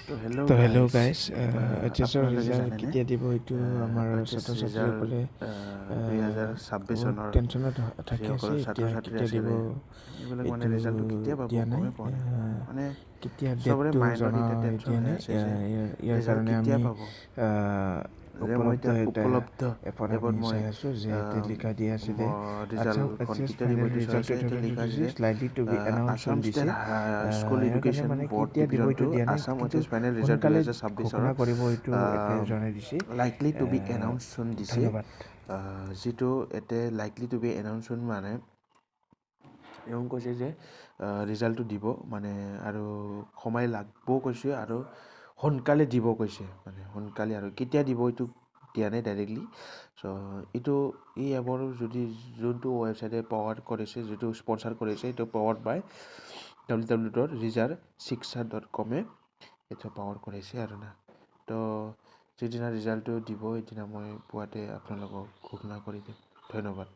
তো hello' guys এইচএছৰ আপোনালোকে result জানেনে কেতিয়া দিব এইটো আমাৰ এইচএছ ছাত্ৰ ৰিজাল্ট ছাত্ৰীসকলে 2026 বহুত চনৰ টেনশ্যনত থাকি যিসকল আছে ছাত্ৰ এতিয়া ছাত্ৰী কেতিয়া দিব আছিলে এইবিলাক মানে এইটো ৰিজাল্টটো কেতিয়া পাব দিয়া নাই গমেই পোৱা নাই মানে কেতিয়া চবৰে ডেটটো মাইণ্ডত জনা এতিয়া টেনশ্যন দিয়া হৈ নাই আছে যে ইয়াৰ ৰিজাল্ট কাৰণে কেতিয়া আমি পাব যে মই উপলব্ধ এতিয়া এটা উপলব্ধ এপত আমি এপত মই চাই আছোঁ যে ইয়াতে লিখা দিয়া আছিলে ৰিজাল্টখন আছাম কেতিয়া দিব ফাইনেল এইটো চাই ৰিজাল্ট আছে এতিয়া লিখা আছে যে 2026 likely to be announce Assam হ'ল দিছে ষ্টেট স্কুল ইয়াৰ কাৰণে এডুকেশ্যন মানে বৰ্ড কেতিয়া দিব এইটো ডিভিজন 2 দিয়া নাই আছাম কিন্তু এইচএছ ফাইনেল ৰিজাল্ট সোনকালে 2026 ঘোষণা কৰিব এইটো এতিয়া জনাই দিছে লাইকলি টু বি এনাউন্সন দিছে ধন্যবাদ যিটো এতে লাইকলি টু বি এনাউন্সন মানে এওঁ কৈছে যে ৰিজাল্টটো দিব মানে আৰু সময় লাগবও কৈছে আৰু সোনকালে দিব কৈছে মানে সোনকালে আৰু কেতিয়া দিব এইটো দিয়া নাই ডাইৰেক্টলি চ' এইটো এই এপৰ যদি যোনটো ৱেবছাইটে পাৱাৰ কৰিছে যিটো স্পনচাৰ কৰিছে এইটো পাৱাৰ্ড বাই www.rizal6.com এইটো পাৱাৰ কৰিছে আৰু না তো যিদিনা ৰিজাল্টটো দিব সেইদিনা মই পুৱাতে আপোনালোকক ঘোষণা কৰি দিম ধন্যবাদ